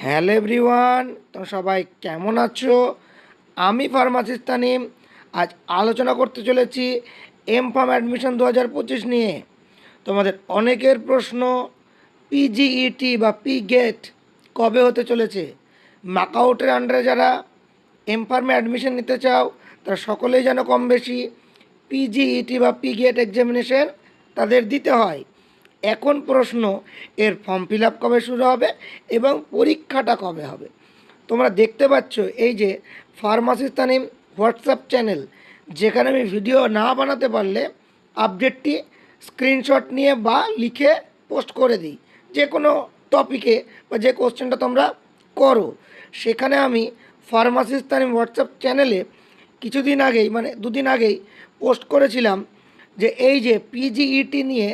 Hello everyone, তোমরা সবাই কেমন আছো? আমি ফার্মাসিস্ট তানিম। আজ আলোচনা করতে চলেছি এমফার্ম অ্যাডমিশন 2025 নিয়ে। তোমাদের অনেকের প্রশ্ন, পিজিইটি বা পি গেট কবে হতে চলেছে? মাকআউটের আন্ডারে যারা এমফার্মে অ্যাডমিশন নিতে চাও তারা সকলেই যেন কম বেশি পিজিইটি বা পি গেট এক্সামিনেশন তাদের দিতে হয়। এখন প্রশ্ন, এর ফর্ম ফিল আপ কবে শুরু হবে এবং পরীক্ষাটা কবে হবে? তোমরা দেখতে পাচ্ছ এই যে ফার্মাসিস্ট তানিম হোয়াটসঅ্যাপ চ্যানেল, যেখানে আমি ভিডিও না বানাতে পারলে আপডেটটি স্ক্রিনশট নিয়ে বা লিখে পোস্ট করে দিই যে কোনো টপিকে বা যে কোশ্চেনটা তোমরা করো। সেখানে আমি ফার্মাসিস্ট তানিম হোয়াটসঅ্যাপ চ্যানেলে কিছুদিন আগেই মানে দুদিন আগেই পোস্ট করেছিলাম যে এই যে পিজিইটি নিয়ে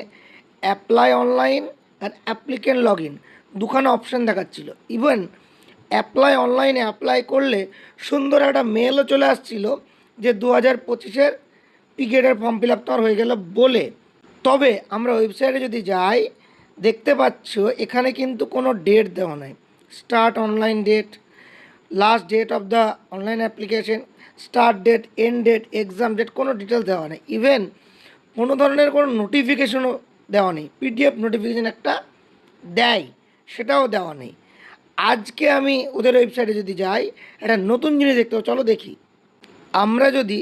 অ্যাপ্লাই অনলাইন আর অ্যাপ্লিকেন্ট লগ ইন দুখানা অপশান দেখাচ্ছিল। ইভেন অ্যাপ্লাই অনলাইনে অ্যাপ্লাই করলে সুন্দর একটা মেলও চলে আসছিল যে 2025-এর পিগেটের ফর্ম ফিল আপ তোমার হয়ে গেল বলে। তবে আমরা ওয়েবসাইটে যদি যাই দেখতে পাচ্ছ এখানে কিন্তু কোনো ডেট দেওয়া নাই। Start online date, last date of the online application, start date, end date, exam date, কোনো ডিটেলস দেওয়া নেই। ইভেন কোনো ধরনের কোনো নোটিফিকেশনও দেওয়া নেই। পিডিএফ নোটিফিকেশান একটা দেয়, সেটাও দেওয়া নেই। আজকে আমি ওদের ওয়েবসাইটে যদি যাই একটা নতুন জিনিস দেখতে হবে, চলো দেখি। আমরা যদি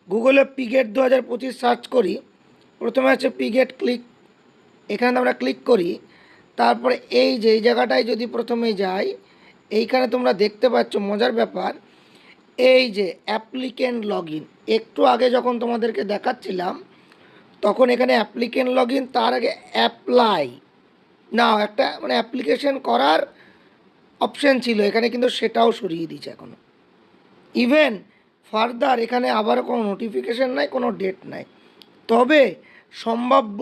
গুগলে পিগেট 2025 সার্চ করি, প্রথমে আছে পিগেট ক্লিক, এখানে আমরা ক্লিক করি। তারপরে এই যে এই জায়গাটায় যদি প্রথমে যাই, এইখানে তোমরা দেখতে পাচ্ছ মজার ব্যাপার, এই যে অ্যাপ্লিকেন্ট লগ ইন। একটু আগে যখন তোমাদেরকে দেখাচ্ছিলাম তখন এখানে অ্যাপ্লিকেন্ট লগ ইন, তার আগে অ্যাপ্লাই নাও একটা মানে অ্যাপ্লিকেশন করার অপশান ছিল, এখানে কিন্তু সেটাও সরিয়ে দিয়েছে এখনও। ইভেন ফার্দার এখানে আবারও কোনো নোটিফিকেশান নাই, কোনো ডেট নাই। তবে সম্ভাব্য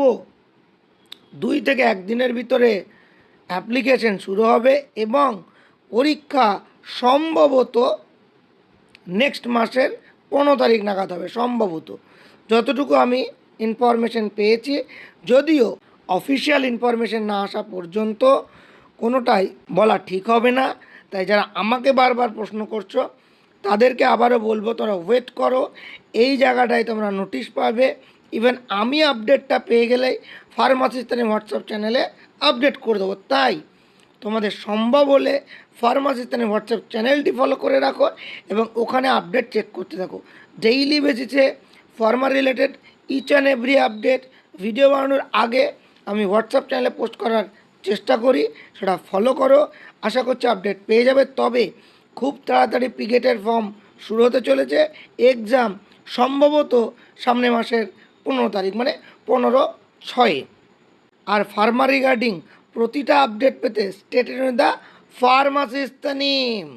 2 থেকে 1 দিনের ভিতরে অ্যাপ্লিকেশন শুরু হবে এবং পরীক্ষা সম্ভবত নেক্সট মাসের 15 তারিখ নাগাদ হবে সম্ভবত, যতটুকু আমি ইনফরমেশন পেয়েছি। যদিও অফিসিয়াল ইনফরমেশন না আসা পর্যন্ত কোনোটাই বলা ঠিক হবে না। তাই যারা আমাকে বারবার প্রশ্ন করছো তাদেরকে আবারও বলবো, তোমরা ওয়েট করো, এই জায়গাটায় তোমরা নোটিশ পাবে। ইভেন আমি আপডেটটা পেয়ে গেলেই ফার্মাসিস্টের হোয়াটসঅ্যাপ চ্যানেলে আপডেট করে দেবো। তাই তোমাদের সম্ভব হলে ফার্মাসিস্টের হোয়াটসঅ্যাপ চ্যানেলটি ফলো করে রাখো এবং ওখানে আপডেট চেক করতে থাকো। ডেইলি বেসিসে pharma related each and every update video বানানোর আগে আমি হোয়াটসঅ্যাপ চ্যানেলে পোস্ট করার চেষ্টা করি, সেটা ফলো করো। আশা করছি আপডেট পেয়ে যাবে। তবে খুব তাড়াতাড়ি পিগেটের ফর্ম শুরু হতে চলেছে, এক্সাম সম্ভবত সামনে মাসের 15 তারিখ মানে 15/6। আর ফার্মা রিগার্ডিং প্রতিটা আপডেট পেতে stay tuned with the pharmacist Tanim.